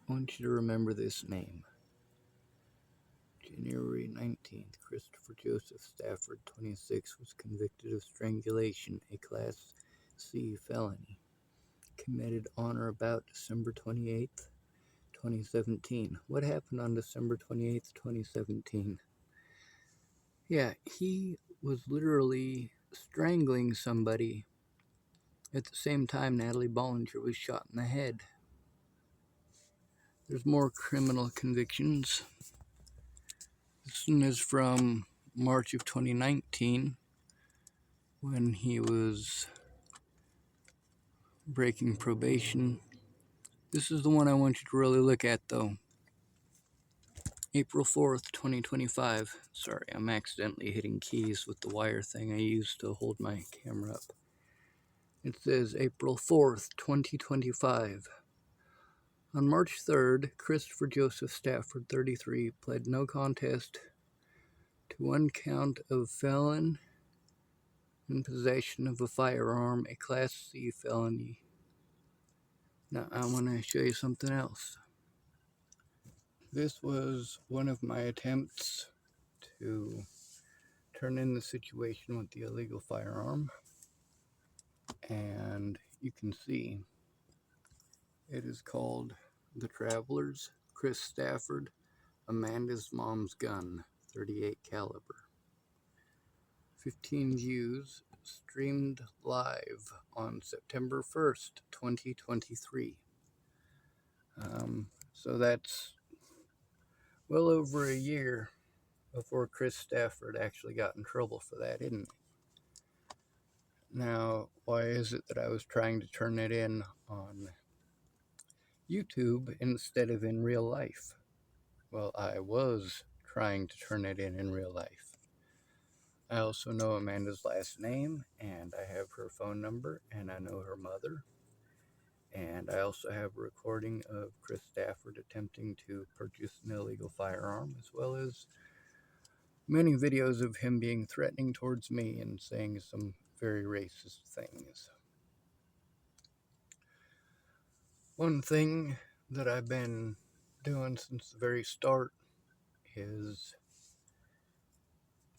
want you to remember this name. January 19th, Christopher Joseph Stafford, 26, was convicted of strangulation, a Class C felony, committed on or about December 28th, 2017. What happened on December 28th, 2017? Yeah, he was literally strangling somebody at the same time Natalie Bollinger was shot in the head. There's more criminal convictions. This one is from March of 2019 when he was breaking probation. This is the one I want you to really look at, though. April 4th, 2025. Sorry, I'm accidentally hitting keys with the wire thing I used to hold my camera up. It says April 4th, 2025. On March 3rd, Christopher Joseph Stafford, 33, pled no contest to one count of felon in possession of a firearm, a Class C felony. Now, I want to show you something else. This was one of my attempts to turn in the situation with the illegal firearm. And you can see it is called The Travelers, Chris Stafford, Amanda's Mom's Gun, 38 caliber. 15 views, streamed live on September 1st, 2023. So that's well over a year before Chris Stafford actually got in trouble for that, isn't it? Now, why is it that I was trying to turn it in on YouTube instead of in real life? Well, I was trying to turn it in real life. I also know Amanda's last name, and I have her phone number, and I know her mother. And I also have a recording of Chris Stafford attempting to purchase an illegal firearm, as well as many videos of him being threatening towards me and saying some very racist things. One thing that I've been doing since the very start is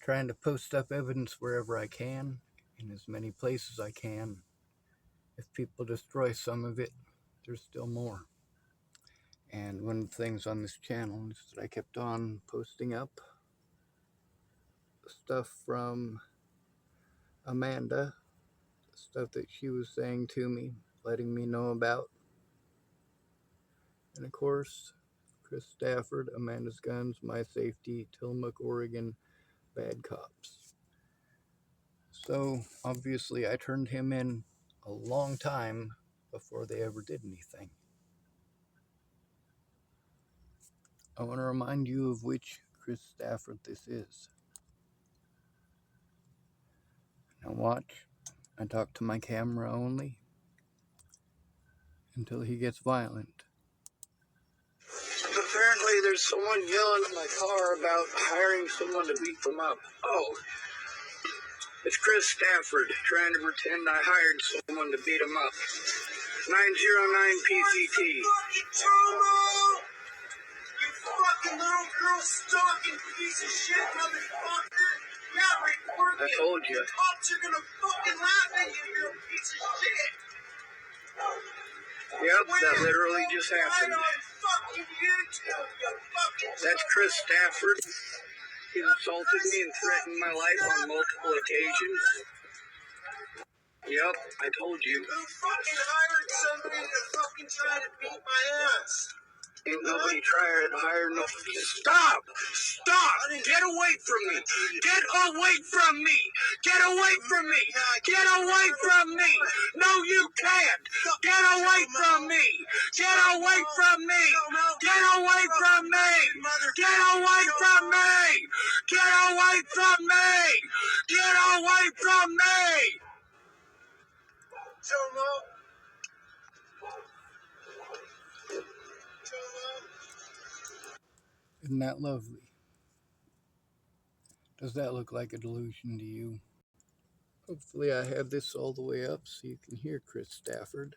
trying to post up evidence wherever I can, in as many places I can. If people destroy some of it, there's still more. And one of the things on this channel is that I kept on posting up stuff from Amanda, stuff that she was saying to me, letting me know about. And of course, Chris Stafford, Amanda's Guns, My Safety, Tillamook, Oregon, Bad Cops. So obviously I turned him in a long time before they ever did anything. I want to remind you of which Chris Stafford this is. Now watch. I talk to my camera only until he gets violent. Apparently there's someone yelling in my car about hiring someone to beat them up. Oh, it's Chris Stafford trying to pretend I hired someone to beat him up. 909 PCT. You fucking little girl stalking piece of shit, motherfucker. Yeah, report me. I told you. The cops are gonna fucking laugh at you, you're a piece of shit. Yep, that literally just happened. That's Chris Stafford. He's assaulted me and threatened my life on multiple occasions. Yep, I told you. Who fucking hired somebody to fucking try to beat my ass? Ain't nobody trying to hire no... Stop! Stop! Get away from me! Get away from me! Get away from me! Get away from me! No, you can't! Get away from me! Get away from me! Get away from me! Get away from me! Get away from me! Get away from me! Jomo! Isn't that lovely? Does that look like a delusion to you? Hopefully I have this all the way up so you can hear Chris Stafford.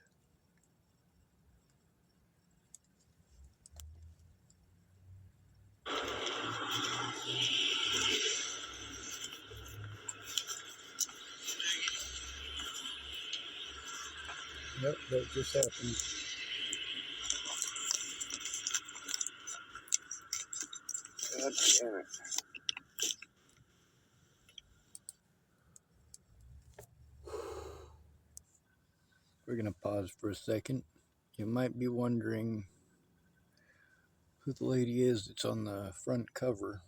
Yep, that just happened. God damn it. We're going to pause for a second. You might be wondering who the lady is that's on the front cover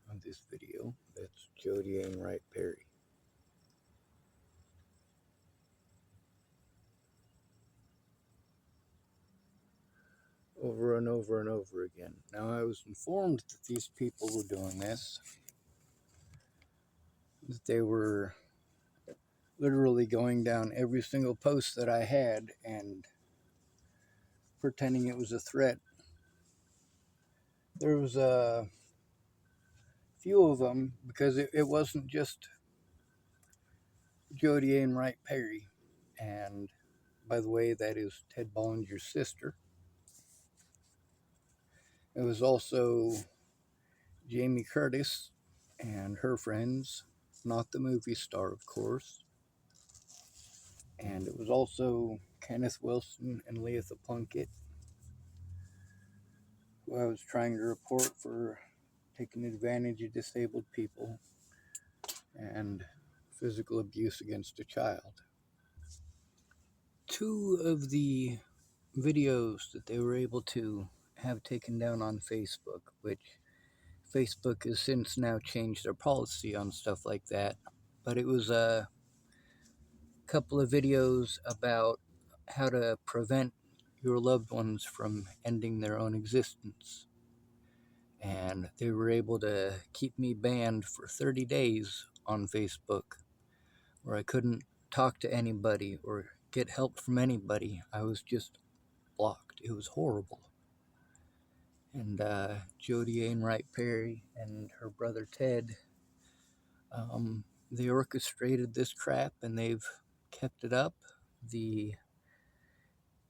of this video. That's Jodi Ayne-wright Perry. Over and over and over again. Now, I was informed that these people were doing this, that they were literally going down every single post that I had and pretending it was a threat. There was a few of them, because it wasn't just Jodi Ayne-wright Perry. And by the way, that is Ted Bollinger's sister. It was also Jamie Curtis and her friends, not the movie star, of course. And it was also Kenneth Wilson and Leatha Plunkett, who I was trying to report for taking advantage of disabled people and physical abuse against a child. Two of the videos that they were able to have taken down on Facebook, which Facebook has since now changed their policy on stuff like that, but it was a couple of videos about how to prevent your loved ones from ending their own existence. And they were able to keep me banned for 30 days on Facebook, where I couldn't talk to anybody or get help from anybody. I was just blocked. It was horrible. And Jodi Ayne-wright Perry and her brother Ted, they orchestrated this crap and they've kept it up. The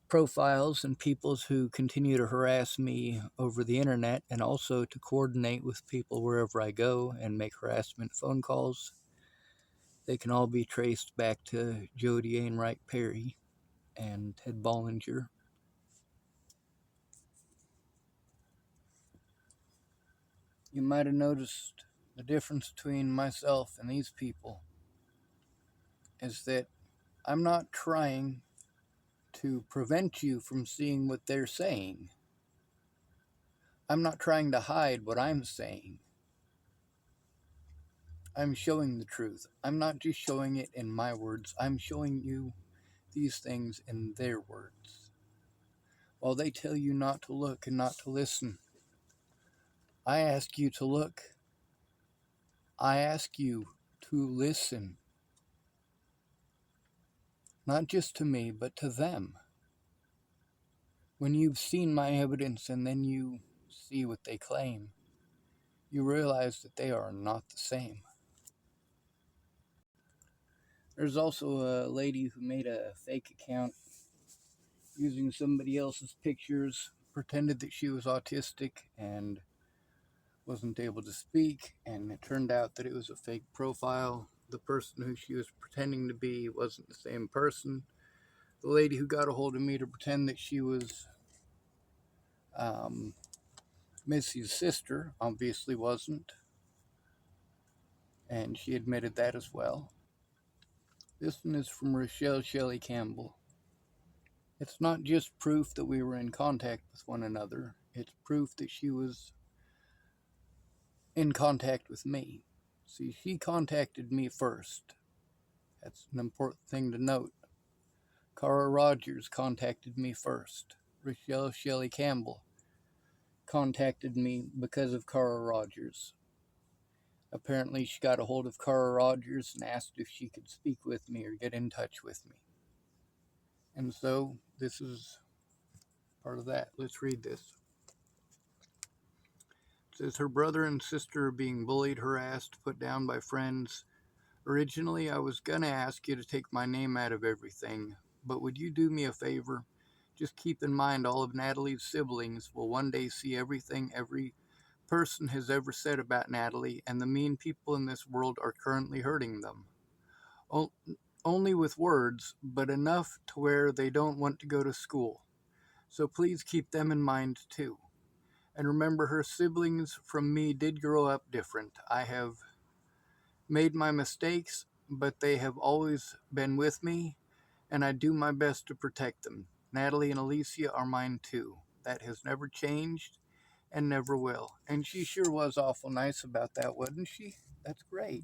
profiles and peoples who continue to harass me over the internet, and also to coordinate with people wherever I go and make harassment phone calls, they can all be traced back to Jodi Ayne-wright Perry and Ted Bollinger. You might have noticed the difference between myself and these people is that I'm not trying to prevent you from seeing what they're saying. I'm not trying to hide what I'm saying. I'm showing the truth. I'm not just showing it in my words. I'm showing you these things in their words. While they tell you not to look and not to listen, I ask you to look. I ask you to listen. Not just to me, but to them. When you've seen my evidence and then you see what they claim, you realize that they are not the same. There's also a lady who made a fake account using somebody else's pictures, pretended that she was autistic and wasn't able to speak, and it turned out that it was a fake profile. The person who she was pretending to be wasn't the same person. The lady who got a hold of me to pretend that she was Missy's sister obviously wasn't, and she admitted that as well. This one is from Rochelle Shelley Campbell. It's not just proof that we were in contact with one another, it's proof that she was in contact with me. See, she contacted me first. That's an important thing to note. Cara Rogers contacted me first. Rochelle Shelley Campbell contacted me because of Cara Rogers. Apparently, she got a hold of Cara Rogers and asked if she could speak with me or get in touch with me. And so, this is part of that. Let's read this. It says, her brother and sister are being bullied, harassed, put down by friends. Originally, I was gonna ask you to take my name out of everything, but would you do me a favor? Just keep in mind all of Natalie's siblings will one day see everything every person has ever said about Natalie, and the mean people in this world are currently hurting them. only with words, but enough to where they don't want to go to school. So please keep them in mind too. And remember, her siblings from me did grow up different. I have made my mistakes, but they have always been with me, and I do my best to protect them. Natalie and Alicia are mine too. That has never changed and never will. And she sure was awful nice about that, wasn't she? That's great.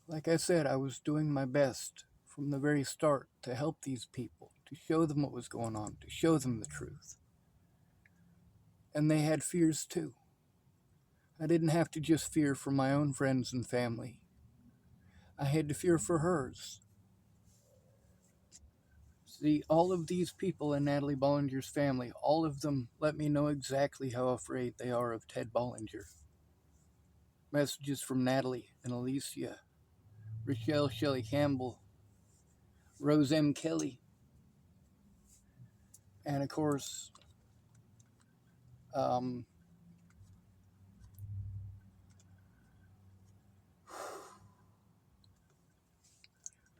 Like I said, I was doing my best from the very start to help these people, to show them what was going on, to show them the truth. And they had fears too. I didn't have to just fear for my own friends and family. I had to fear for hers. See, all of these people in Natalie Bollinger's family, all of them let me know exactly how afraid they are of Ted Bollinger. Messages from Natalie and Alicia, Rochelle Shelley Campbell, Rose M. Kelly, and of course, um,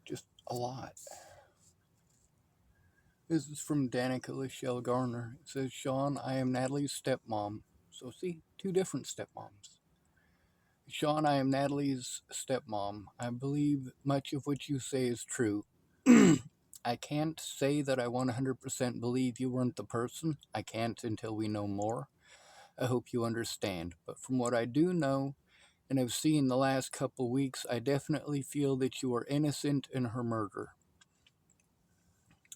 just a lot. This is from Danica Lachelle Garner. It says, Sean, I am Natalie's stepmom. So see, two different stepmoms. Sean, I am Natalie's stepmom. I believe much of what you say is true. I can't say that I 100% believe you weren't the person. I can't until we know more. I hope you understand. But from what I do know and have seen the last couple weeks, I definitely feel that you are innocent in her murder.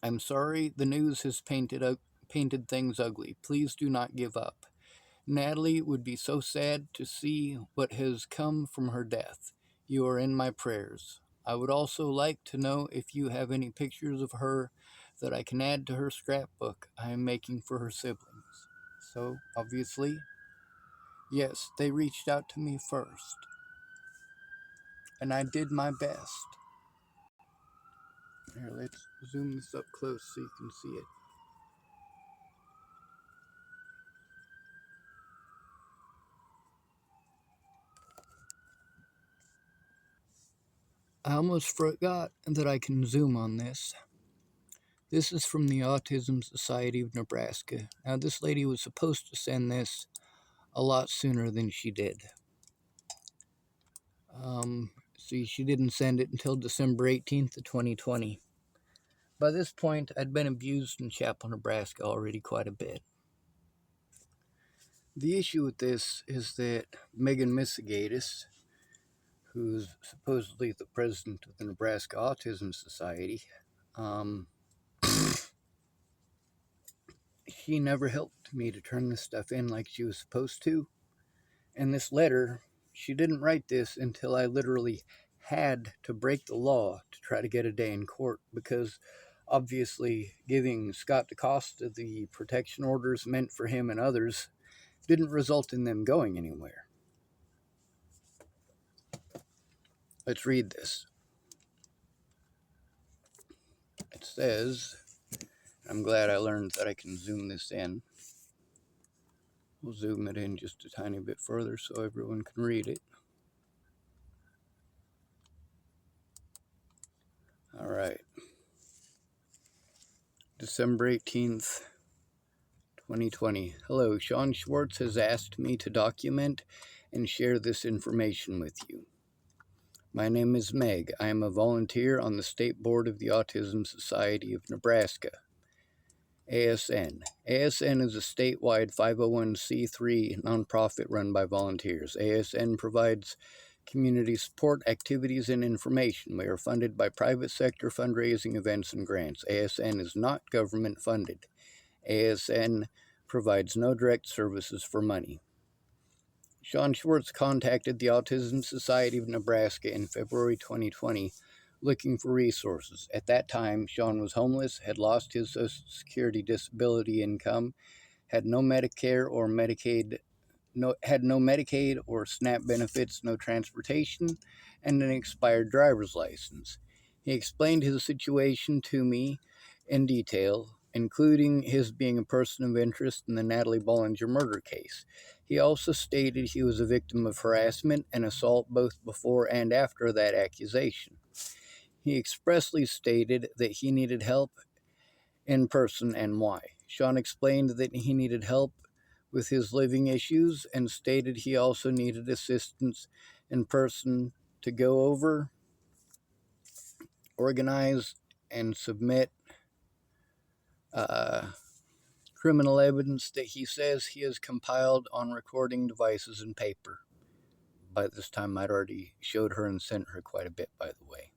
I'm sorry the news has painted things ugly. Please do not give up. Natalie would be so sad to see what has come from her death. You are in my prayers. I would also like to know if you have any pictures of her that I can add to her scrapbook I am making for her siblings. So, obviously, yes, they reached out to me first. And I did my best. Here, let's zoom this up close so you can see it. I almost forgot that I can zoom on this. This is from the Autism Society of Nebraska. Now, this lady was supposed to send this a lot sooner than she did. See, she didn't send it until December 18th of 2020. By this point, I'd been abused in Chapel, Nebraska already quite a bit. The issue with this is that Megan Missigatis, who's supposedly the president of the Nebraska Autism Society, she never helped me to turn this stuff in like she was supposed to. And this letter, she didn't write this until I literally had to break the law to try to get a day in court, because obviously giving Scott DeCosta the protection orders meant for him and others didn't result in them going anywhere. Let's read this. It says, I'm glad I learned that I can zoom this in. We'll zoom it in just a tiny bit further so everyone can read it. All right. December 18th, 2020. Hello, Sean Schwartz has asked me to document and share this information with you. My name is Meg. I am a volunteer on the State Board of the Autism Society of Nebraska. ASN. ASN is a statewide 501c3 nonprofit run by volunteers. ASN provides community support, activities, and information. We are funded by private sector fundraising events and grants. ASN is not government funded. ASN provides no direct services for money. Sean Schwartz contacted the Autism Society of Nebraska in February 2020 looking for resources. At that time, Sean was homeless, had lost his Social Security disability income, had no Medicare or Medicaid, had no Medicaid or SNAP benefits, no transportation, and an expired driver's license. He explained his situation to me in detail. including his being a person of interest in the Natalie Bollinger murder case. He also stated he was a victim of harassment and assault both before and after that accusation. He expressly stated that he needed help in person and why. Sean explained that he needed help with his living issues and stated he also needed assistance in person to go over, organize, and submit criminal evidence that he says he has compiled on recording devices and paper. By this time, I'd already showed her and sent her quite a bit, by the way.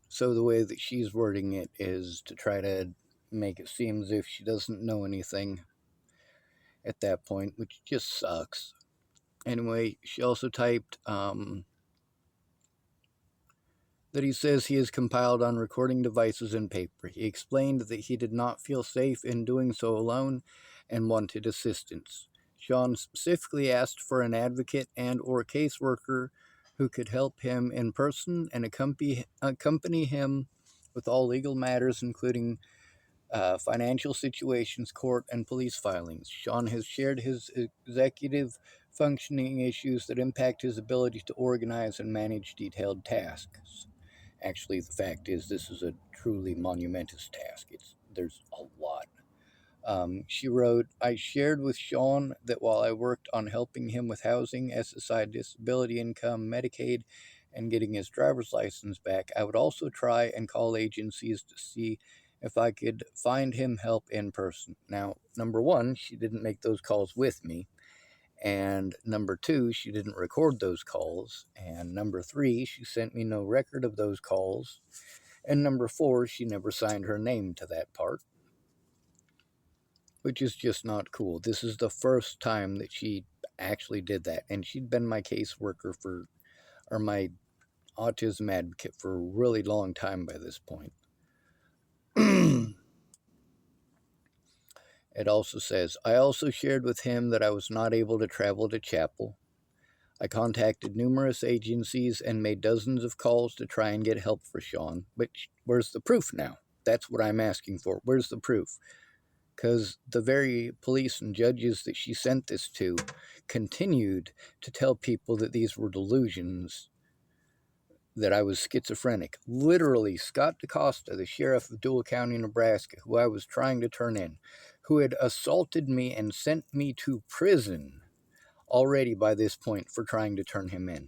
So the way that she's wording it is to try to make it seem as if she doesn't know anything at that point, which just sucks. Anyway, she also typed that he says he has compiled on recording devices and paper. He explained that he did not feel safe in doing so alone and wanted assistance. Sean specifically asked for an advocate and or caseworker who could help him in person and accompany him with all legal matters, including financial situations, court, and police filings. Sean has shared his executive functioning issues that impact his ability to organize and manage detailed tasks. Actually, the fact is, this is a truly monumentous task. There's a lot. She wrote, I shared with Sean that while I worked on helping him with housing, SSI disability income, Medicaid, and getting his driver's license back, I would also try and call agencies to see if I could find him help in person. Now, number one, she didn't make those calls with me. And number two, she didn't record those calls. And number three, she sent me no record of those calls. And number four, she never signed her name to that part, which is just not cool. This is the first time that she actually did that. And she'd been my caseworker or my autism advocate for a really long time by this point. It also says, I also shared with him that I was not able to travel to chapel. I contacted numerous agencies and made dozens of calls to try and get help for Sean. But where's the proof now? That's what I'm asking for. Where's the proof? Because the very police and judges that she sent this to continued to tell people that these were delusions, that I was schizophrenic. Literally, Scott DaCosta, the sheriff of Dual County, Nebraska, who I was trying to turn in, who had assaulted me and sent me to prison already by this point for trying to turn him in,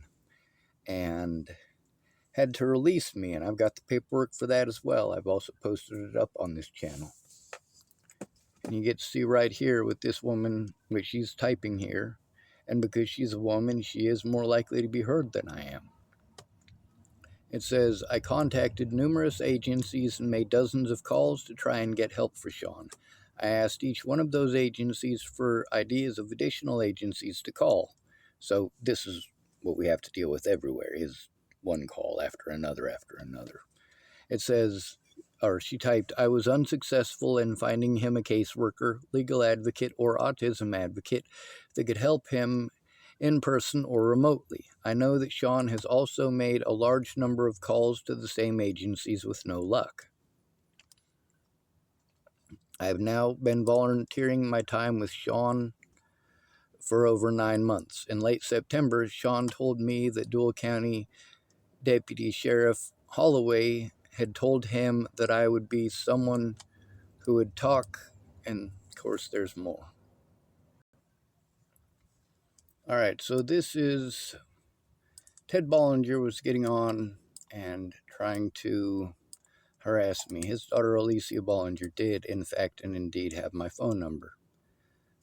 and had to release me, and I've got the paperwork for that as well. I've also posted it up on this channel. And you get to see right here with this woman, which she's typing here, and because she's a woman, she is more likely to be heard than I am. It says, I contacted numerous agencies and made dozens of calls to try and get help for Sean. I asked each one of those agencies for ideas of additional agencies to call. So this is what we have to deal with everywhere, is one call after another after another. It says, or she typed, I was unsuccessful in finding him a caseworker, legal advocate, or autism advocate that could help him in person or remotely. I know that Sean has also made a large number of calls to the same agencies with no luck. I have now been volunteering my time with Sean for over 9 months. In late September, Sean told me that Dual County Deputy Sheriff Holloway had told him that I would be someone who would talk, and of course there's more. Alright, so this is Ted Bollinger was getting on and trying to harass me. His daughter Alicia Bollinger did, in fact and indeed, have my phone number.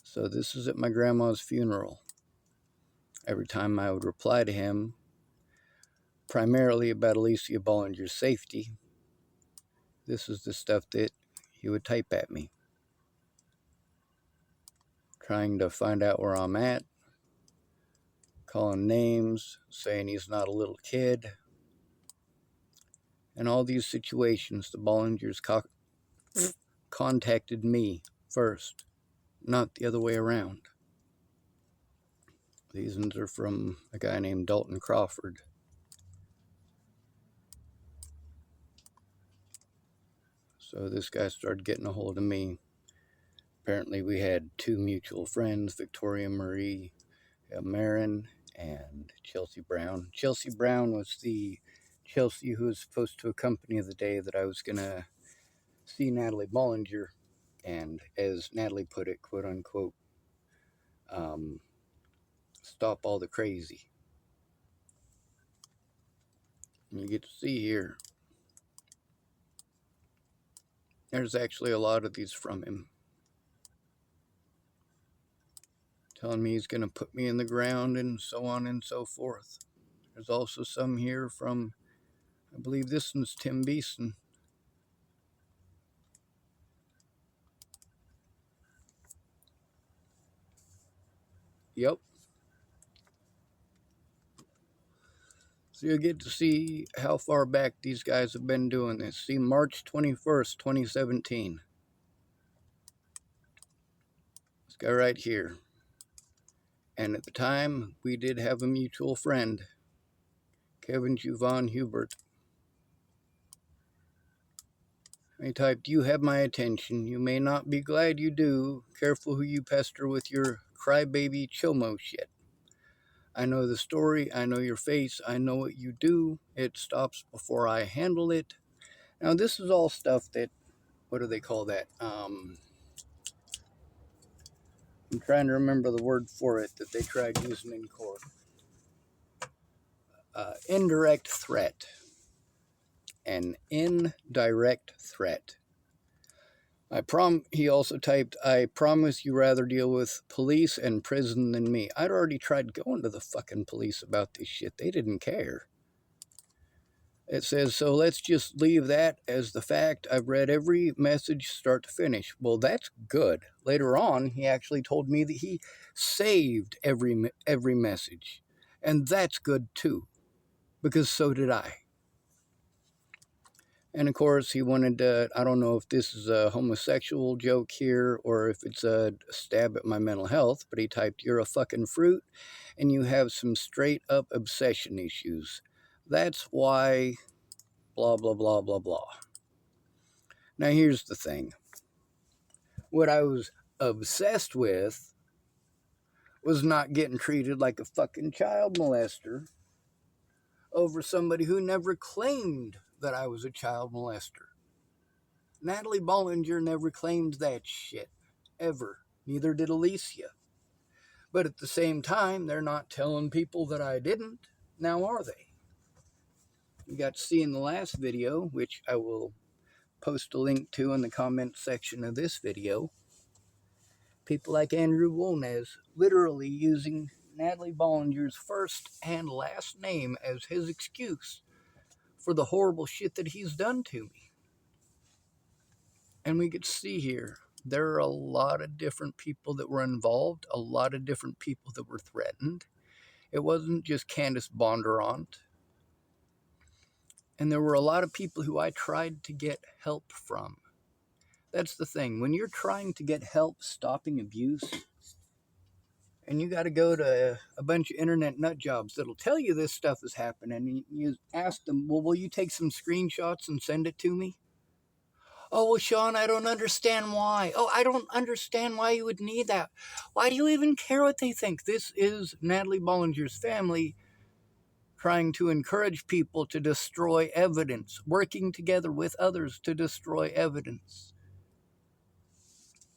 So this is at my grandma's funeral. Every time I would reply to him, primarily about Alicia Bollinger's safety, this is the stuff that he would type at me. Trying to find out where I'm at, calling names, saying he's not a little kid. In all these situations, the Bollingers contacted me first, not the other way around. These ones are from a guy named Dalton Crawford. So this guy started getting a hold of me. Apparently we had 2 mutual friends, Victoria Marie Marin and Chelsea Brown. Chelsea Brown was the Chelsea who was supposed to accompany the day that I was going to see Natalie Bollinger and, as Natalie put it, quote unquote, stop all the crazy. And you get to see here, there's actually a lot of these from him, telling me he's going to put me in the ground and so on and so forth. There's also some here from, I believe this one's Tim Beeson. Yep. So you'll get to see how far back these guys have been doing this. See, March 21st, 2017. This guy right here. And at the time, we did have a mutual friend, Kevin Juvon Hubert. I typed, "You have my attention. You may not be glad you do. Careful who you pester with your crybaby chomo shit. I know the story. I know your face. I know what you do. It stops before I handle it." Now, this is all stuff that, what do they call that? I'm trying to remember the word for it that they tried using in court. Indirect threat. An indirect threat. He also typed, "I promise you rather deal with police and prison than me." I'd already tried going to the fucking police about this shit. They didn't care. It says, "So let's just leave that as the fact. I've read every message start to finish." Well, that's good. Later on, he actually told me that he saved every message. And that's good too, because so did I. And of course, he wanted to, I don't know if this is a homosexual joke here or if it's a stab at my mental health, but he typed, "You're a fucking fruit and you have some straight up obsession issues. That's why blah, blah, blah, blah, blah." Now, here's the thing. What I was obsessed with was not getting treated like a fucking child molester over somebody who never claimed that I was a child molester. Natalie Bollinger never claimed that shit, ever. Neither did Alicia. But at the same time, they're not telling people that I didn't. Now are they? You got to see in the last video, which I will post a link to in the comment section of this video, people like Andrew Wolnez literally using Natalie Bollinger's first and last name as his excuse for the horrible shit that he's done to me. And we could see here, there are a lot of different people that were involved, a lot of different people that were threatened. It wasn't just Candace Bondurant. And there were a lot of people who I tried to get help from. That's the thing. When you're trying to get help stopping abuse, and you got to go to a bunch of internet nut jobs that'll tell you this stuff is happening, and you ask them, "Well, will you take some screenshots and send it to me?" "Oh, well, Sean, I don't understand why." "Oh, I don't understand why you would need that. Why do you even care what they think?" This is Natalie Bollinger's family trying to encourage people to destroy evidence, working together with others to destroy evidence.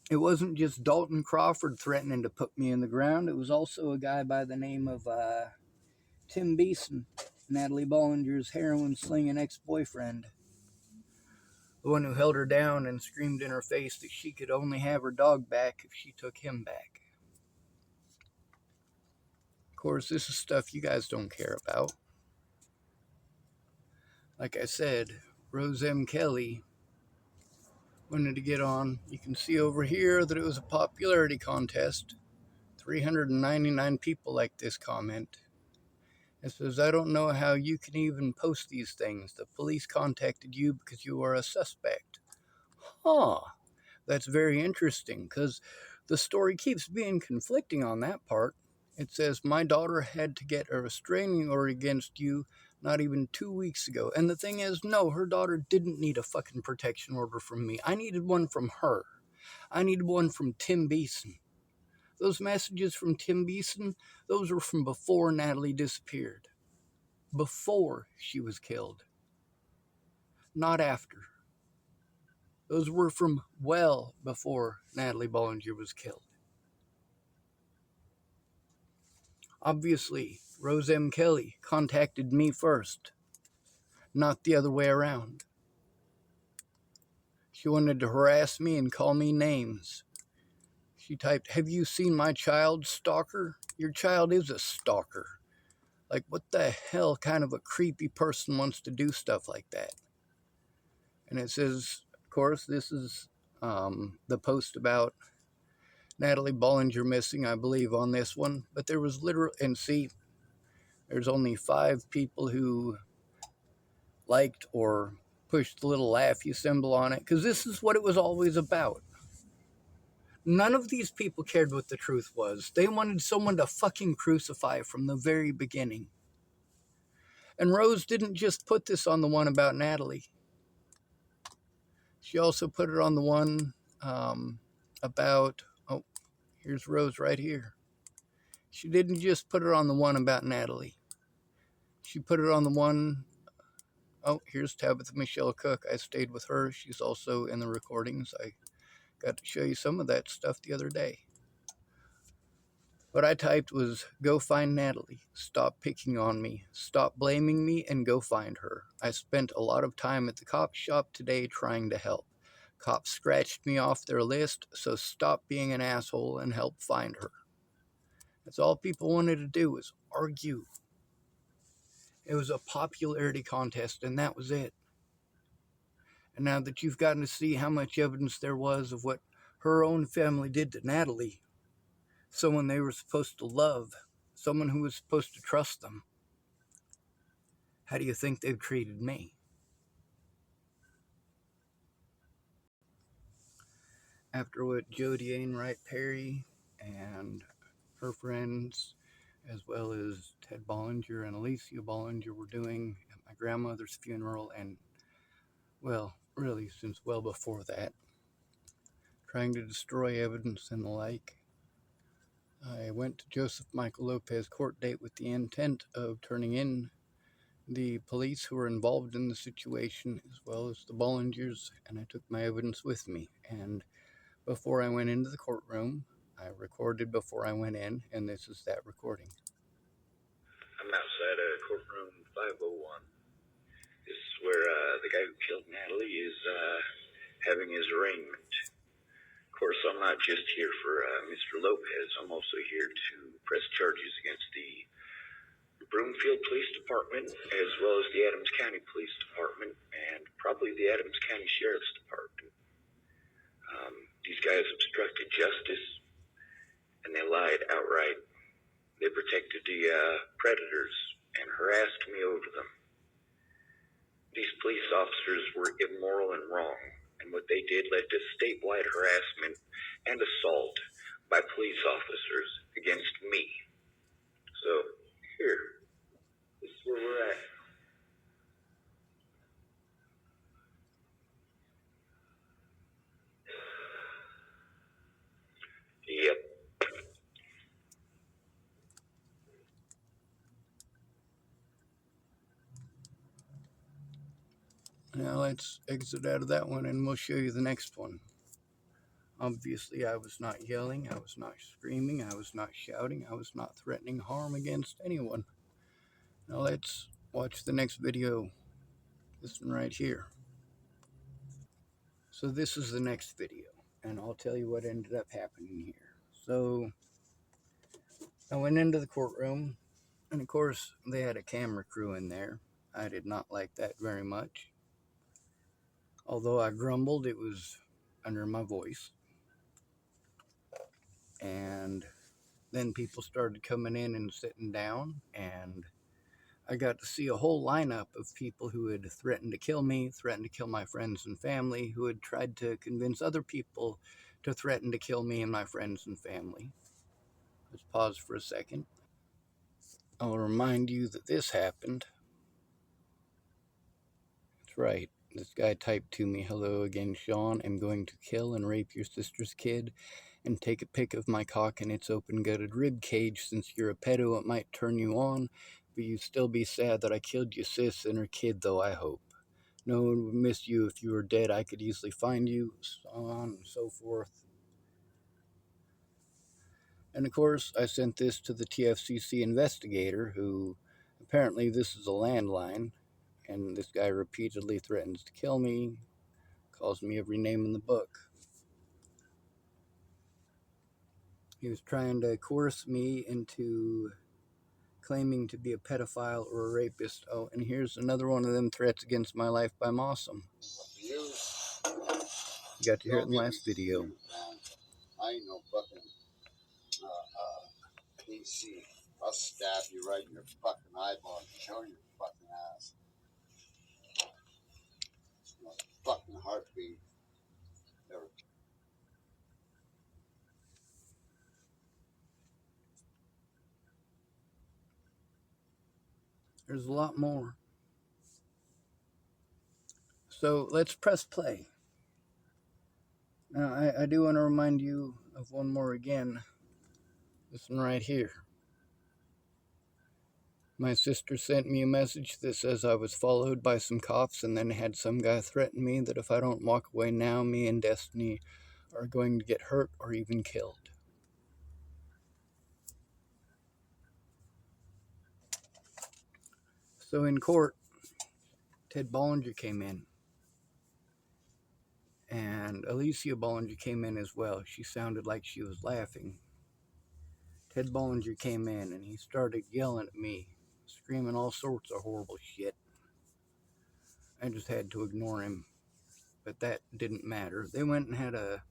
It wasn't just Dalton Crawford threatening to put me in the ground. It was also a guy by the name of Tim Beeson, Natalie Bollinger's heroin-slinging ex-boyfriend. The one who held her down and screamed in her face that she could only have her dog back if she took him back. Of course, this is stuff you guys don't care about. Like I said, Rose M. Kelly wanted to get on. You can see over here that it was a popularity contest. 399 people liked this comment. It says, "I don't know how you can even post these things. The police contacted you because you are a suspect." Huh. That's very interesting because the story keeps being conflicting on that part. It says, "My daughter had to get a restraining order against you Not even 2 weeks ago. And the thing is, no, her daughter didn't need a fucking protection order from me. I needed one from her. I needed one from Tim Beeson. Those messages from Tim Beeson, those were from before Natalie disappeared. Before she was killed. Not after. Those were from well before Natalie Bollinger was killed. Obviously, Rose M. Kelly contacted me first, not the other way around. She wanted to harass me and call me names. She typed, "Have you seen my child, stalker? Your child is a stalker." Like, what the hell kind of a creepy person wants to do stuff like that? And it says, of course, this is the post about Natalie Bollinger missing, I believe, on this one. But there was literally, and see, there's only 5 people who liked or pushed the little laughy symbol on it, because this is what it was always about. None of these people cared what the truth was. They wanted someone to fucking crucify from the very beginning. And Rose didn't just put this on the one about Natalie. She also put it on the one about, oh, here's Rose right here. She didn't just put it on the one about Natalie. She put it on the one, oh, here's Tabitha Michelle Cook. I stayed with her. She's also in the recordings. I got to show you some of that stuff the other day. What I typed was, "Go find Natalie. Stop picking on me. Stop blaming me and go find her. I spent a lot of time at the cop shop today trying to help. Cops scratched me off their list, so stop being an asshole and help find her." That's all people wanted to do, was argue. It was a popularity contest, and that was it. And now that you've gotten to see how much evidence there was of what her own family did to Natalie, someone they were supposed to love, someone who was supposed to trust them, how do you think they've treated me? After what Jodi Ayne-wright Perry and her friends, as well as Ted Bollinger and Alicia Bollinger, were doing at my grandmother's funeral, and, well, really since well before that, trying to destroy evidence and the like, I went to Joseph Michael Lopez court date with the intent of turning in the police who were involved in the situation, as well as the Bollingers, and I took my evidence with me. And before I went into the courtroom, I recorded before I went in, and this is that recording. I'm outside of courtroom 501. This is where the guy who killed Natalie is having his arraignment. Of course, I'm not just here for Mr. Lopez. I'm also here to press charges against the Broomfield Police Department, as well as the Adams County Police Department, and probably the Adams County Sheriff's Department. These guys obstructed justice, and they lied outright. They protected the predators and harassed me over them. These police officers were immoral and wrong, and what they did led to statewide harassment and assault by police officers against me. So, here, this is where we're at. Yep. Now let's exit out of that one, and we'll show you the next one. Obviously, I was not yelling, I was not screaming, I was not shouting, I was not threatening harm against anyone. Now let's watch the next video, this one right here. So this is the next video, and I'll tell you what ended up happening here. So I went into the courtroom, and of course they had a camera crew in there. I did not like that very much. Although I grumbled, it was under my voice. And then people started coming in and sitting down, and I got to see a whole lineup of people who had threatened to kill me, threatened to kill my friends and family, who had tried to convince other people to threaten to kill me and my friends and family. Let's pause for a second. I'll remind you that this happened That's right. This guy typed to me, "Hello again, Sean. I'm going to kill and rape your sister's kid and take a pic of my cock in its open gutted rib cage. Since you're a pedo, it might turn you on, but you'd still be sad that I killed your sis and her kid, though, I hope. No one would miss you if you were dead. I could easily find you," so on and so forth. And of course, I sent this to the TFCC investigator, who apparently this is a landline, and this guy repeatedly threatens to kill me, calls me every name in the book. He was trying to coerce me into claiming to be a pedophile or a rapist. Oh, and here's another one of them threats against my life by Mossum. You got to hear it in the last video. I ain't no fucking PC. I'll stab you right in your fucking eyeball and show your fucking ass. My fucking heartbeat. Never. There's a lot more. So let's press play. Now, I do want to remind you of one more again. This one right here. My sister sent me a message that says I was followed by some cops and then had some guy threaten me that if I don't walk away now, me and Destiny are going to get hurt or even killed. So in court, Ted Bollinger came in, and Alicia Bollinger came in as well. She sounded like she was laughing. Ted Bollinger came in and he started yelling at me, screaming all sorts of horrible shit. I just had to ignore him, but that didn't matter. They went and had a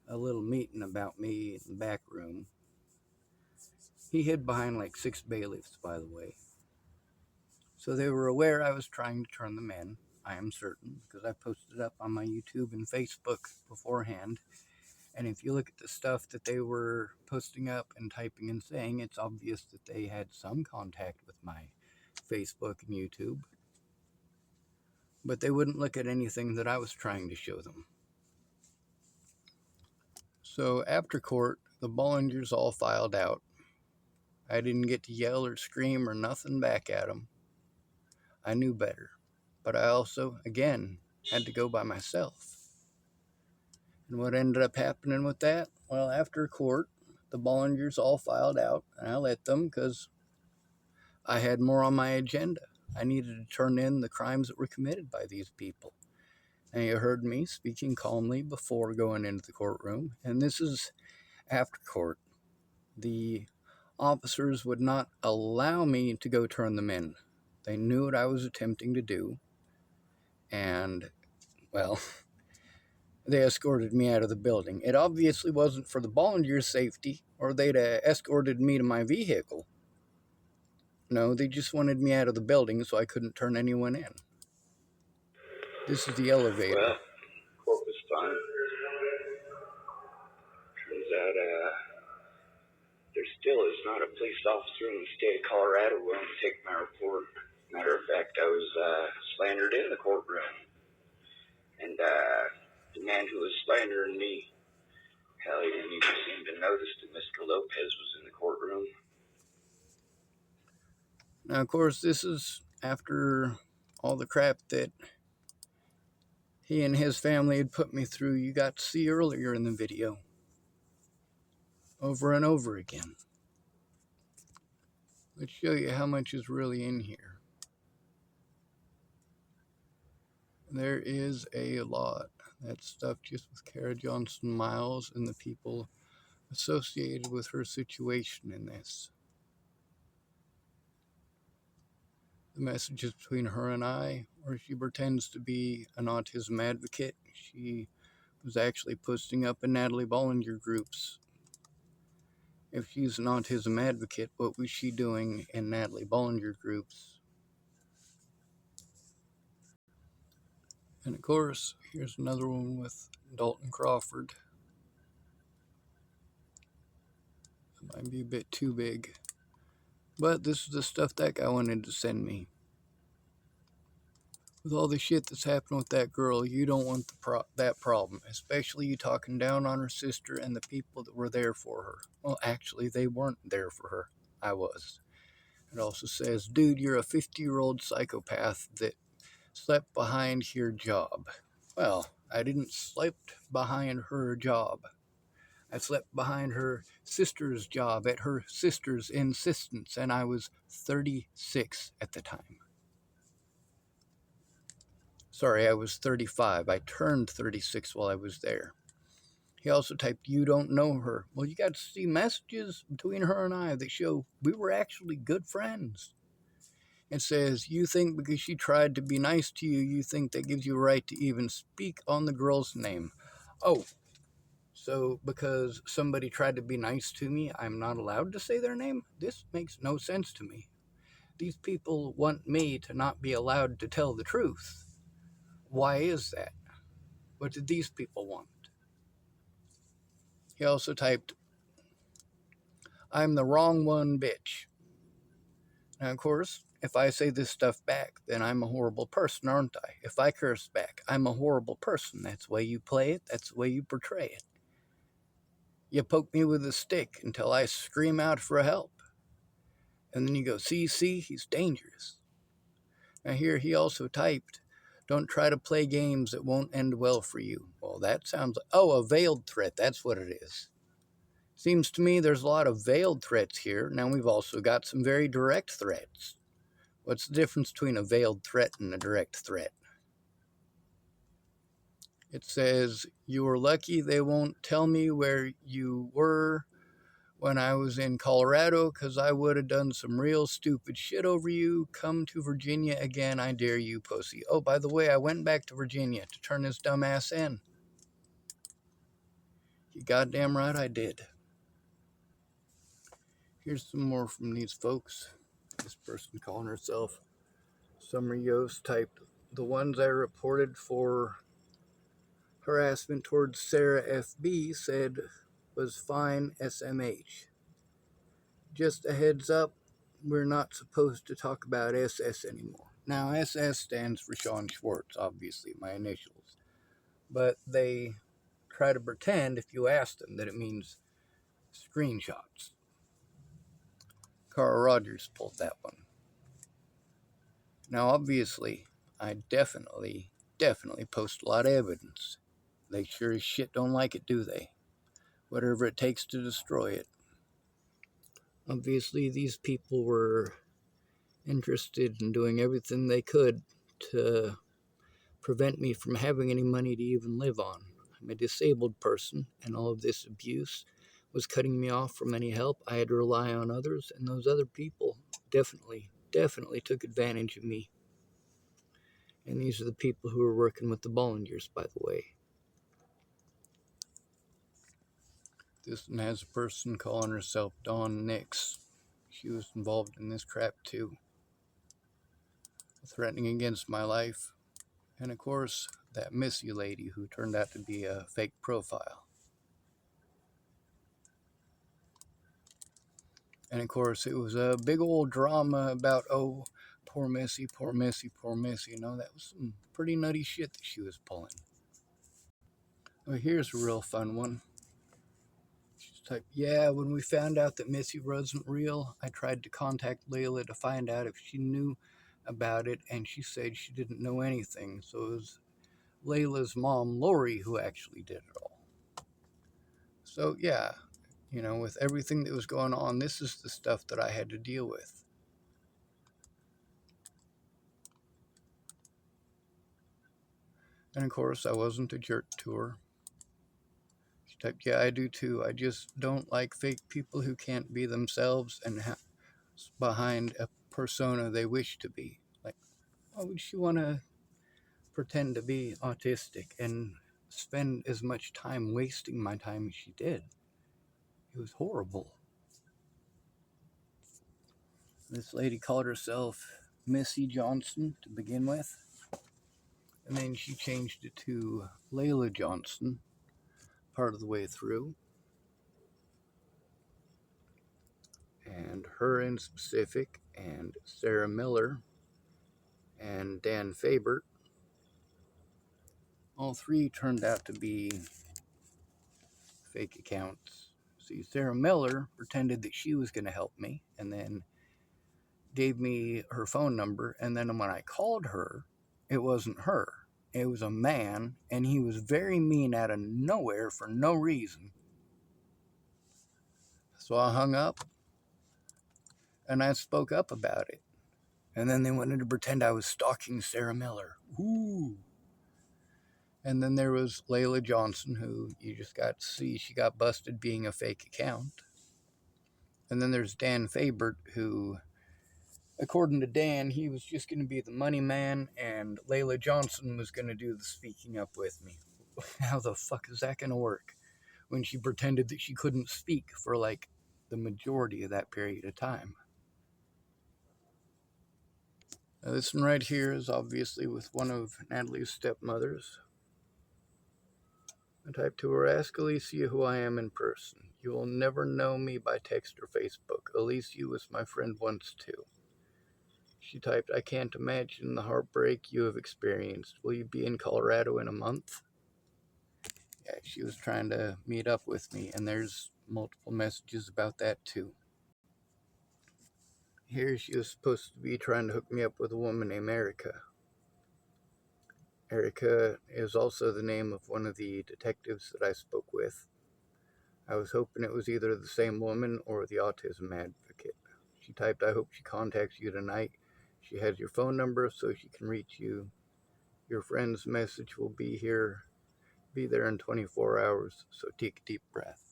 little meeting about me in the back room. He hid behind like 6 bailiffs, by the way. So they were aware I was trying to turn them in, I am certain, because I posted it up on my YouTube and Facebook beforehand. And if you look at the stuff that they were posting up and typing and saying, it's obvious that they had some contact with my Facebook and YouTube. But they wouldn't look at anything that I was trying to show them. So after court, the Bollingers all filed out. I didn't get to yell or scream or nothing back at them. I knew better. But I also, again, had to go by myself. And what ended up happening with that? Well, after court, the Bollingers all filed out, and I let them because I had more on my agenda. I needed to turn in the crimes that were committed by these people. And you heard me speaking calmly before going into the courtroom, and this is after court. The officers would not allow me to go turn them in. They knew what I was attempting to do, and, well, they escorted me out of the building. It obviously wasn't for the Bollingers' safety, or they'd escorted me to my vehicle. No, they just wanted me out of the building so I couldn't turn anyone in. This is the elevator. Well, court was fine. Turns out, there still is not a police officer in the state of Colorado willing to take my report. Matter of fact, I was slandered in the courtroom. And the man who was slandering me, hell, he didn't even seem to notice that Mr. Lopez was in the courtroom. Now, of course, this is after all the crap that he and his family had put me through. You got to see earlier in the video. Over and over again. Let's show you how much is really in here. There is a lot. That stuff just with Kara Johnson Miles and the people associated with her situation in this. The messages between her and I, where she pretends to be an autism advocate. She was actually posting up in Natalie Bollinger groups. If she's an autism advocate, what was she doing in Natalie Bollinger groups? And of course, here's another one with Dalton Crawford. It might be a bit too big. But this is the stuff that guy wanted to send me. With all the shit that's happened with that girl, you don't want that problem, especially you talking down on her sister and the people that were there for her. Well, actually, they weren't there for her. I was. It also says, dude, you're a 50-year-old psychopath that slept behind your job. Well, I didn't sleep behind her job. I slept behind her sister's job at her sister's insistence, and I was 36 at the time. Sorry, I was 35. I turned 36 while I was there. He also typed, you don't know her. Well, you got to see messages between her and I that show we were actually good friends. It says, you think because she tried to be nice to you, you think that gives you a right to even speak on the girl's name. Oh, so because somebody tried to be nice to me, I'm not allowed to say their name? This makes no sense to me. These people want me to not be allowed to tell the truth. Why is that? What did these people want? He also typed, I'm the wrong one, bitch. Now, of course, if I say this stuff back, then I'm a horrible person, aren't I? If I curse back, I'm a horrible person. That's the way you play it. That's the way you portray it. You poke me with a stick until I scream out for help. And then you go, see, he's dangerous. Now here he also typed, don't try to play games that won't end well for you. Well, that sounds like, oh, a veiled threat. That's what it is. Seems to me there's a lot of veiled threats here. Now we've also got some very direct threats. What's the difference between a veiled threat and a direct threat? It says, you were lucky they won't tell me where you were when I was in Colorado because I would have done some real stupid shit over you. Come to Virginia again, I dare you, pussy. Oh, by the way, I went back to Virginia to turn his dumb ass in. You goddamn right I did. Here's some more from these folks. This person calling herself Summer Yost typed, the ones I reported for harassment towards Sarah FB said was fine SMH. Just a heads up, we're not supposed to talk about SS anymore. Now, SS stands for Sean Schwartz, obviously, my initials. But they try to pretend, if you ask them, that it means screenshots. Carl Rogers pulled that one. Now, obviously, I definitely post a lot of evidence. They sure as shit don't like it, do they? Whatever it takes to destroy it. Obviously, these people were interested in doing everything they could to prevent me from having any money to even live on. I'm a disabled person, and all of this abuse was cutting me off from any help. I had to rely on others, and those other people definitely took advantage of me. And these are the people who were working with the bollingers, by the way. This one has a person calling herself Dawn Nix. She was involved in this crap too. Threatening against my life. And of course, that Missy lady who turned out to be a fake profile. And of course, it was a big old drama about, oh, poor Missy, poor Missy, poor Missy. You know, that was some pretty nutty shit that she was pulling. Well, here's a real fun one. She's typed, yeah, when we found out that Missy wasn't real, I tried to contact Layla to find out if she knew about it, and she said she didn't know anything. So it was Layla's mom, Lori, who actually did it all. So, yeah, you know, with everything that was going on, this is the stuff that I had to deal with. And of course, I wasn't a jerk to her. She typed, yeah, I do too. I just don't like fake people who can't be themselves and behind a persona they wish to be. Like, why would she want to pretend to be autistic and spend as much time wasting my time as she did? It was horrible. This lady called herself Missy Johnson to begin with. And then she changed it to Layla Johnson part of the way through. And her in specific, and Sarah Miller, and Dan Faber, All three turned out to be fake accounts. See, Sarah Miller pretended that she was going to help me and then gave me her phone number. And then when I called her, it wasn't her. It was a man, and he was very mean out of nowhere for no reason. So I hung up and I spoke up about it. And then they wanted to pretend I was stalking Sarah Miller. Ooh. And then there was Layla Johnson, who you just got to see. She got busted being a fake account. And then there's Dan Fabert, who, according to Dan, he was just going to be the money man, and Layla Johnson was going to do the speaking up with me. How the fuck is that going to work? When she pretended that she couldn't speak for like the majority of that period of time. Now, this one right here is obviously with one of Natalie's stepmothers. I typed to her, ask Alicia who I am in person. You will never know me by text or Facebook. Alicia was my friend once too. She typed, I can't imagine the heartbreak you have experienced. Will you be in Colorado in a month? Yeah, she was trying to meet up with me, and there's multiple messages about that too. Here she was supposed to be trying to hook me up with a woman named Erica. Erica is also the name of one of the detectives that I spoke with. I was hoping it was either the same woman or the autism advocate. She typed, I hope she contacts you tonight. She has your phone number so she can reach you. Your friend's message will be there in 24 hours, so take a deep breath.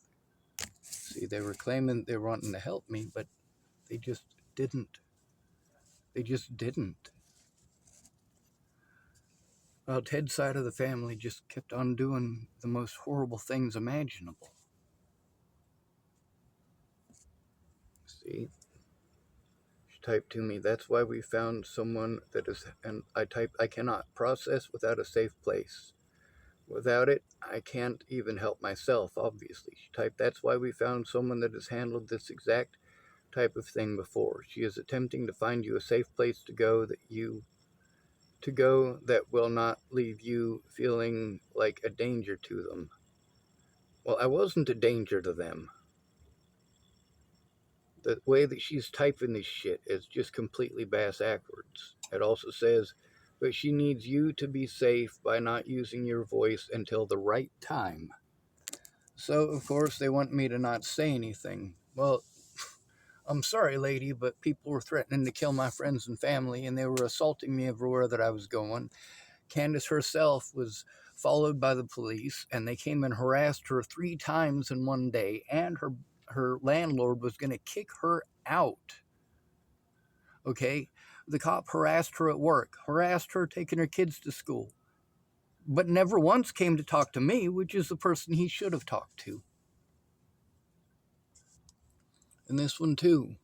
See, they were claiming they were wanting to help me, but they just didn't. They just didn't. Well, Ted's side of the family just kept on doing the most horrible things imaginable. See? She typed to me, that's why we found someone that is, and I typed, I cannot process without a safe place. Without it, I can't even help myself, obviously. She typed, that's why we found someone that has handled this exact type of thing before. She is attempting to find you a safe place to go that will not leave you feeling like a danger to them. Well, I wasn't a danger to them. The way that she's typing this shit is just completely bass-ackwards. It also says, but she needs you to be safe by not using your voice until the right time. So, of course, they want me to not say anything. Well, I'm sorry, lady, but people were threatening to kill my friends and family, and they were assaulting me everywhere that I was going. Candace herself was followed by the police, and they came and harassed her 3 times in one day, and her landlord was going to kick her out. Okay? The cop harassed her at work, harassed her taking her kids to school, but never once came to talk to me, which is the person he should have talked to. And this one too,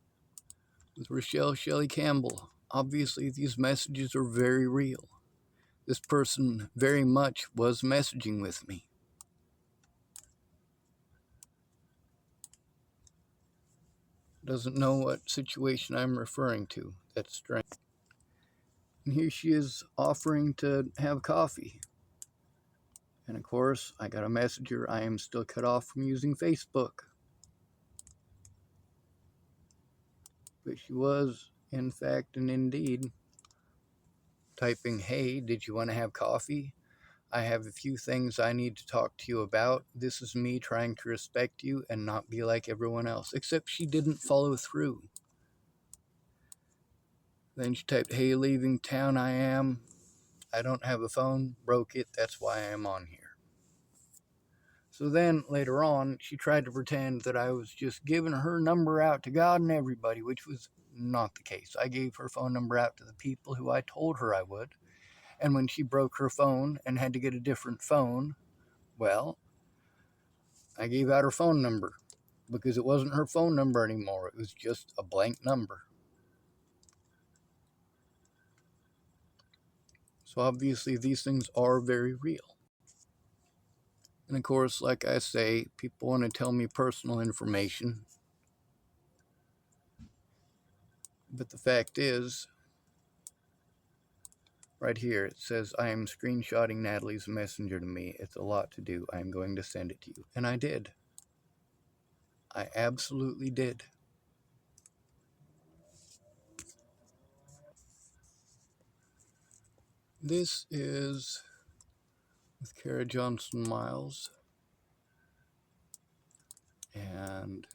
with Rochelle Shelley Campbell. Obviously, these messages are very real. This person very much was messaging with me. Doesn't know what situation I'm referring to. That's strange. And here she is offering to have coffee. And of course, I got a messenger. I am still cut off from using Facebook. But she was, in fact and indeed, typing, hey, did you want to have coffee? I have a few things I need to talk to you about. This is me trying to respect you and not be like everyone else. Except she didn't follow through. Then she typed, hey, leaving town I am. I don't have a phone, broke it, that's why I am on here. So then, later on, she tried to pretend that I was just giving her number out to God and everybody, which was not the case. I gave her phone number out to the people who I told her I would. And when she broke her phone and had to get a different phone, well, I gave out her phone number because it wasn't her phone number anymore. It was just a blank number. So obviously these things are very real. And of course, like I say, people want to tell me personal information. But the fact is, Right here, it says, I am screenshotting Natalie's messenger to me. It's a lot to do. I'm going to send it to you. And I did. I absolutely did. This is with Kara Johnson Miles. And,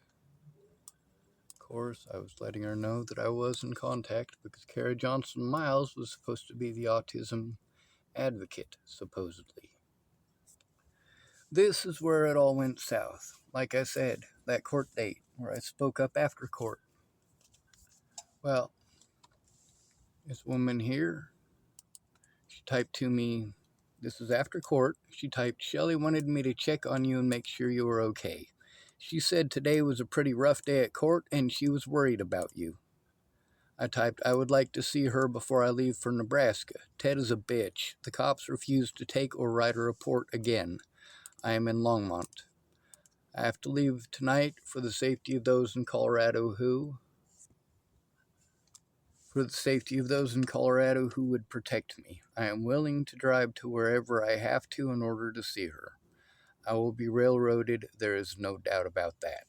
of course, I was letting her know that I was in contact because Kara Johnson Miles was supposed to be the autism advocate, supposedly. This is where it all went south. Like I said, that court date where I spoke up after court. Well, this woman here, she typed to me, this is after court. She typed, Shelly wanted me to check on you and make sure you were okay. She said today was a pretty rough day at court and she was worried about you. I typed, I would like to see her before I leave for Nebraska. Ted is a bitch. The cops refused to take or write a report again. I am in Longmont. I have to leave tonight for the safety of those in Colorado who would protect me. I am willing to drive to wherever I have to in order to see her. I will be railroaded, there is no doubt about that.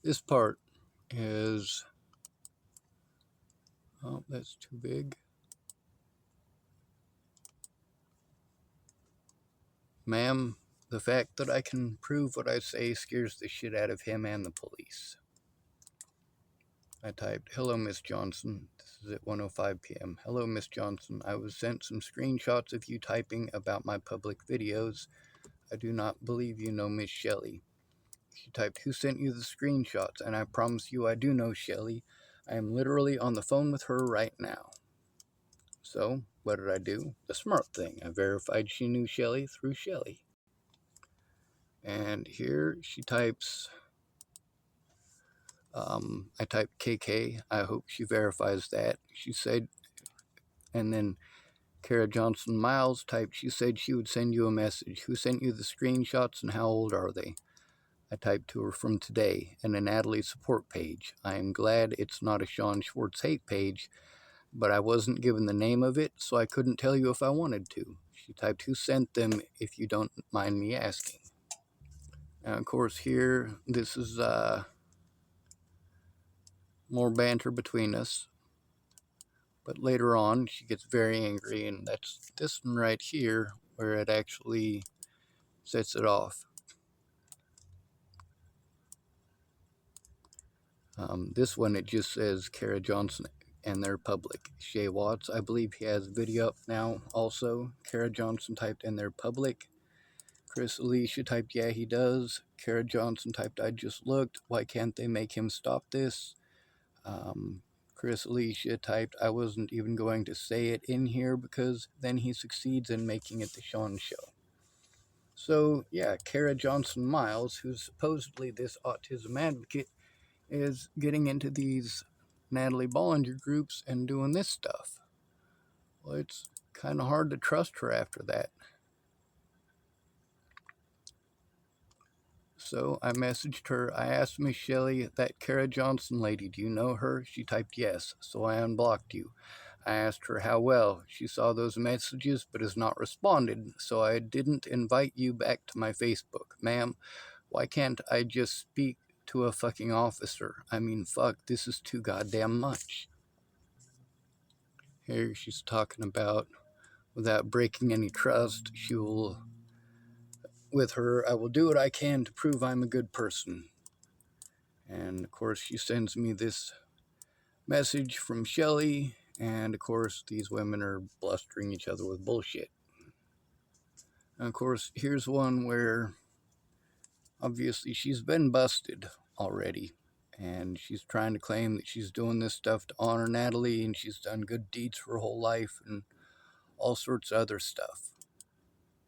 This part is, oh, that's too big. Ma'am, the fact that I can prove what I say scares the shit out of him and the police. I typed, hello, Miss Johnson. This is at 1:05 p.m. Hello, Miss Johnson. I was sent some screenshots of you typing about my public videos. I do not believe you know Miss Shelley. She typed, who sent you the screenshots? And I promise you I do know Shelley. I am literally on the phone with her right now. So, what did I do? The smart thing. I verified she knew Shelley through Shelley. And here she types, I typed KK. I hope she verifies that. She said, and then Kara Johnson Miles typed, she said she would send you a message. Who sent you the screenshots and how old are they? I typed to her from today and a Natalie support page. I am glad it's not a Sean Schwartz hate page, but I wasn't given the name of it, so I couldn't tell you if I wanted to. She typed, who sent them, if you don't mind me asking. Now, of course, here, this is more banter between us. But later on, she gets very angry, and that's this one right here where it actually sets it off. This one, it just says Kara Johnson and they're public. Shay Watts, I believe he has video up now also. Kara Johnson typed in their public. Chris Alicia typed, yeah, he does. Kara Johnson typed, I just looked. Why can't they make him stop this? Chris Alicia typed, I wasn't even going to say it in here because then he succeeds in making it the Sean show. So, yeah, Kara Johnson Miles, who's supposedly this autism advocate, is getting into these Natalie Bollinger groups and doing this stuff. Well, it's kind of hard to trust her after that. So I messaged her. I asked Miss Shelley, that Kara Johnson lady, do you know her? She typed yes, so I unblocked you. I asked her how well. She saw those messages but has not responded, so I didn't invite you back to my Facebook. Ma'am, why can't I just speak to a fucking officer? I mean, fuck, this is too goddamn much. Here she's talking about, without breaking any trust, with her, I will do what I can to prove I'm a good person. And of course, she sends me this message from Shelley, and of course, these women are blustering each other with bullshit. And of course, here's one where obviously she's been busted already, and she's trying to claim that she's doing this stuff to honor Natalie, and she's done good deeds for her whole life, and all sorts of other stuff.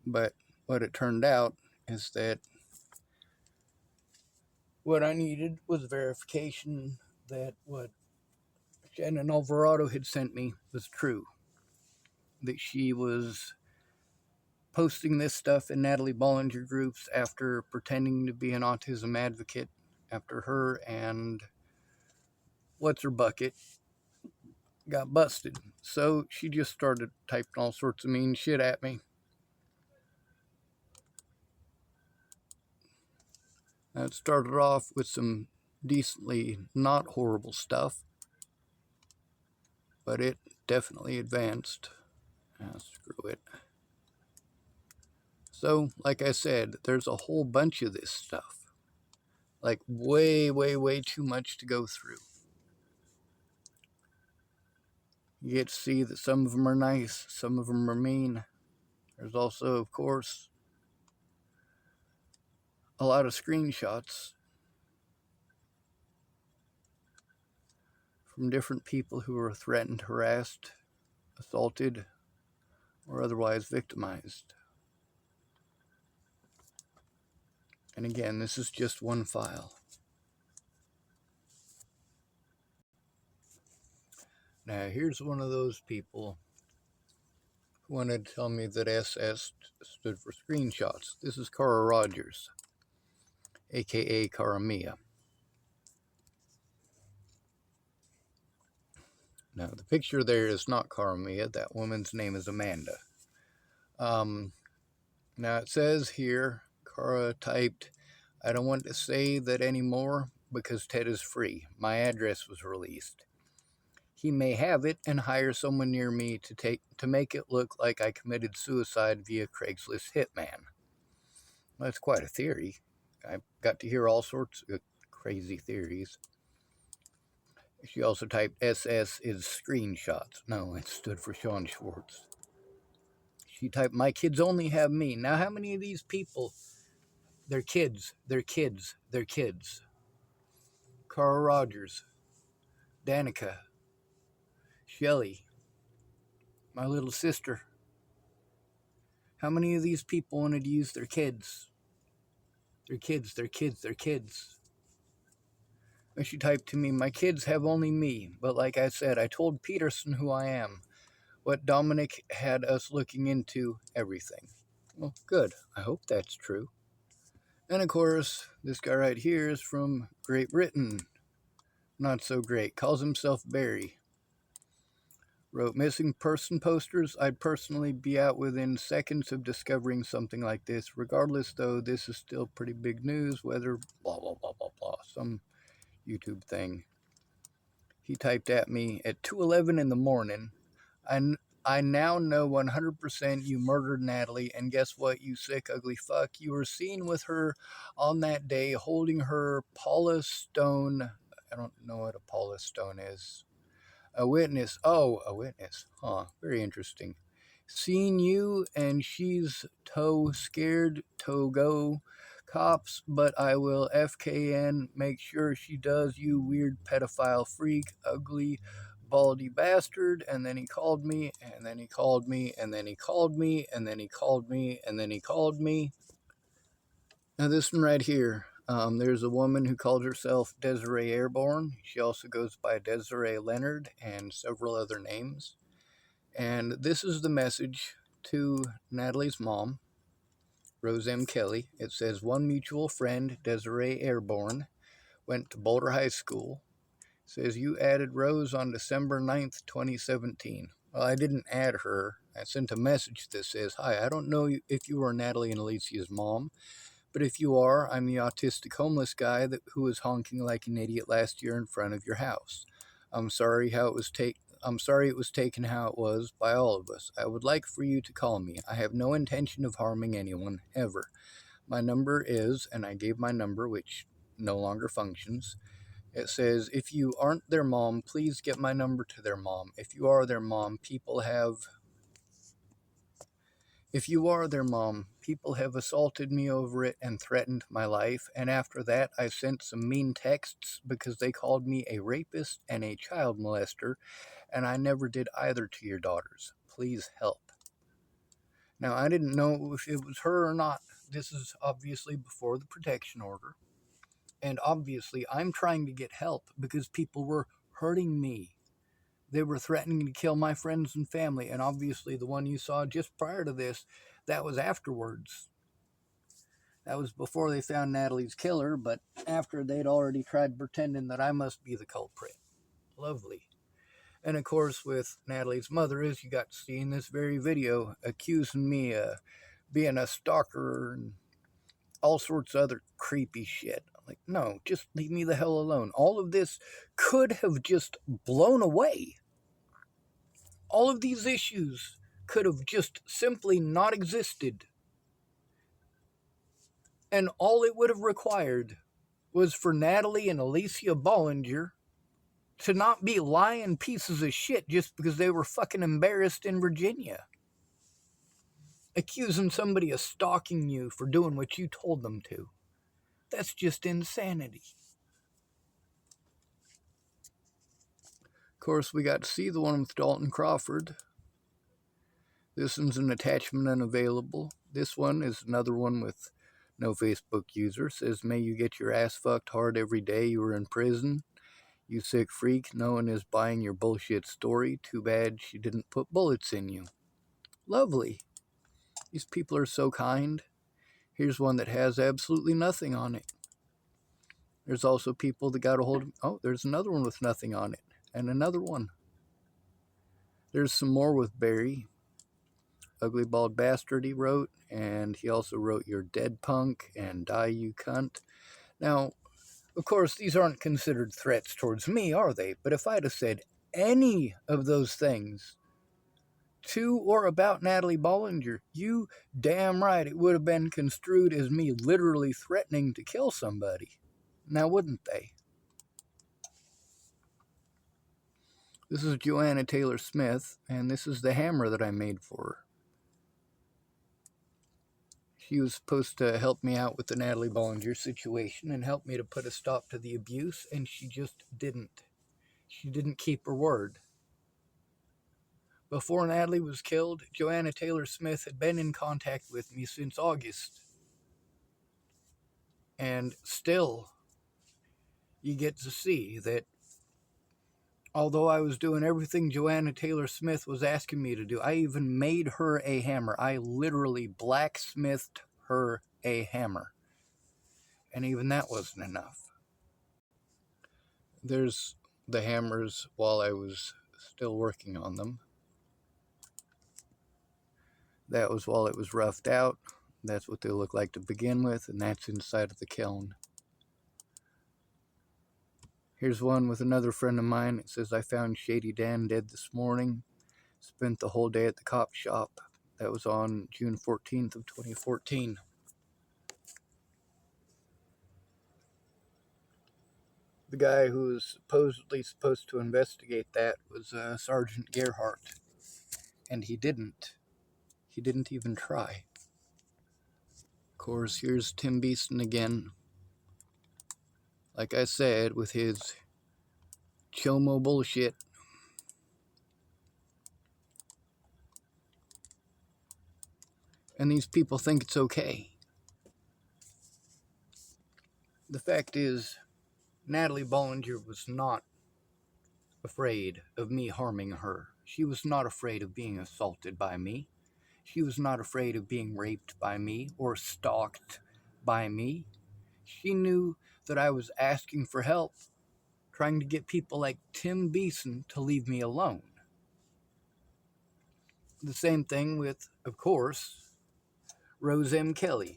But what it turned out is that what I needed was verification that what Shannon Alvarado had sent me was true. That she was posting this stuff in Natalie Bollinger groups after pretending to be an autism advocate, after her and what's her bucket got busted. So she just started typing all sorts of mean shit at me. It started off with some decently not horrible stuff, but it definitely advanced. Screw it. So, like I said, there's a whole bunch of this stuff. Like, way, way, way too much to go through. You get to see that some of them are nice, some of them are mean. There's also, of course, a lot of screenshots from different people who were threatened, harassed, assaulted, or otherwise victimized. And again, this is just one file. Now, here's one of those people who wanted to tell me that SS stood for screenshots. This is Cara Rogers, aka Cara Mia. Now, the picture there is not Cara Mia. That woman's name is Amanda. Now, it says here, Cara typed, "I don't want to say that anymore because Ted is free. My address was released. He may have it and hire someone near me to make it look like I committed suicide via Craigslist hitman." Well, that's quite a theory. I got to hear all sorts of crazy theories. She also typed SS is screenshots. No, it stood for Sean Schwartz. She typed, "My kids only have me." Now, how many of these people, they're kids, they're kids, they're kids? Carl Rogers, Danica, Shelly, my little sister. How many of these people wanted to use their kids? Their kids, their kids, their kids. And she typed to me, "My kids have only me, but like I said, I told Peterson who I am. What Dominic had us looking into everything." Well, good. I hope that's true. And of course, this guy right here is from Great Britain. Not so great. Calls himself Barry. Wrote, "Missing person posters. I'd personally be out within seconds of discovering something like this. Regardless, though, this is still pretty big news, whether blah, blah, blah, blah, blah. Some YouTube thing." He typed at me at 2:11 in the morning. I now know 100% you murdered Natalie, and guess what, you sick, ugly fuck? You were seen with her on that day holding her Paula Stone. I don't know what a Paula Stone is. A witness. Oh, a witness. Huh. Very interesting. "Seen you, and she's toe scared to go. Cops, but I will FKN make sure she does, you weird pedophile freak, ugly, baldy bastard." And then he called me, and then he called me, and then he called me, and then he called me, and then he called me. Now, this one right here. There's a woman who called herself Desiree Airborne. She also goes by Desiree Leonard and several other names. And this is the message to Natalie's mom, Rose M. Kelly. It says, "One mutual friend, Desiree Airborne, went to Boulder High School. It says, you added Rose on December 9th, 2017. Well, I didn't add her. I sent a message that says, 'Hi, I don't know if you are Natalie and Alicia's mom, but if you are, I'm the autistic homeless guy who was honking like an idiot last year in front of your house. I'm sorry it was taken how it was by all of us. I would like for you to call me. I have no intention of harming anyone, ever. My number is,'" and I gave my number, which no longer functions. It says, "If you aren't their mom, please get my number to their mom. If you are their mom, people have assaulted me over it and threatened my life. And after that, I sent some mean texts because they called me a rapist and a child molester, and I never did either to your daughters. Please help." Now, I didn't know if it was her or not. This is obviously before the protection order. And obviously, I'm trying to get help because people were hurting me. They were threatening to kill my friends and family. And obviously, the one you saw just prior to this, that was afterwards. That was before they found Natalie's killer, but after they'd already tried pretending that I must be the culprit. Lovely. And of course, with Natalie's mother, as you got to see in this very video, accusing me of being a stalker and all sorts of other creepy shit. Like, no, just leave me the hell alone. All of this could have just blown away. All of these issues could have just simply not existed. And all it would have required was for Natalie and Alicia Bollinger to not be lying pieces of shit just because they were fucking embarrassed in Virginia. Accusing somebody of stalking you for doing what you told them to. That's just insanity. Of course, we got to see the one with Dalton Crawford. This one's an attachment unavailable. This one is another one with no Facebook user. Says, may you get your ass fucked hard every day you were in prison. You sick freak, no one is buying your bullshit story. Too bad she didn't put bullets in you. Lovely. These people are so kind. Here's one that has absolutely nothing on it. There's also people that got a hold of... Oh, there's another one with nothing on it. And another one. There's some more with Barry. Ugly Bald Bastard, he wrote. And he also wrote You're Dead Punk and Die You Cunt. Now, of course, these aren't considered threats towards me, are they? But if I'd have said any of those things to or about Natalie Bollinger, you damn right it would have been construed as me literally threatening to kill somebody. Now, wouldn't they? This is Joanna Taylor Smith, and this is the hammer that I made for her. She was supposed to help me out with the Natalie Bollinger situation and help me to put a stop to the abuse, and she just didn't. She didn't keep her word. Before Natalie was killed, Joanna Taylor Smith had been in contact with me since August. And still, you get to see that although I was doing everything Joanna Taylor Smith was asking me to do, I even made her a hammer. I literally blacksmithed her a hammer. And even that wasn't enough. There's the hammers while I was still working on them. That was while it was roughed out. That's what they look like to begin with, and that's inside of the kiln. Here's one with another friend of mine. It says, I found Shady Dan dead this morning. Spent the whole day at the cop shop. That was on June 14th of 2014. The guy who was supposedly supposed to investigate that was Sergeant Gerhardt. And he didn't. He didn't even try. Of course, here's Tim Beeson again. Like I said, with his chomo bullshit. And these people think it's okay. The fact is, Natalie Bollinger was not afraid of me harming her. She was not afraid of being assaulted by me. She was not afraid of being raped by me or stalked by me. She knew that I was asking for help, trying to get people like Tim Beeson to leave me alone. The same thing with, of course, Rose M. Kelly.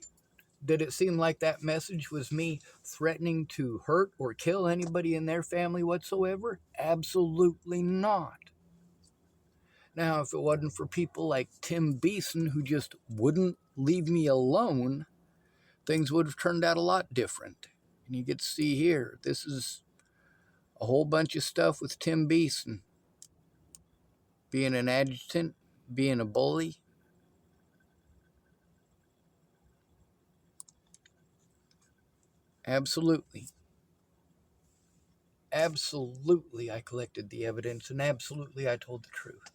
Did it seem like that message was me threatening to hurt or kill anybody in their family whatsoever? Absolutely not. Now, if it wasn't for people like Tim Beeson who just wouldn't leave me alone, things would have turned out a lot different. And you get to see here, this is a whole bunch of stuff with Tim Beeson. Being an adjutant, being a bully. Absolutely. Absolutely, I collected the evidence, and absolutely, I told the truth.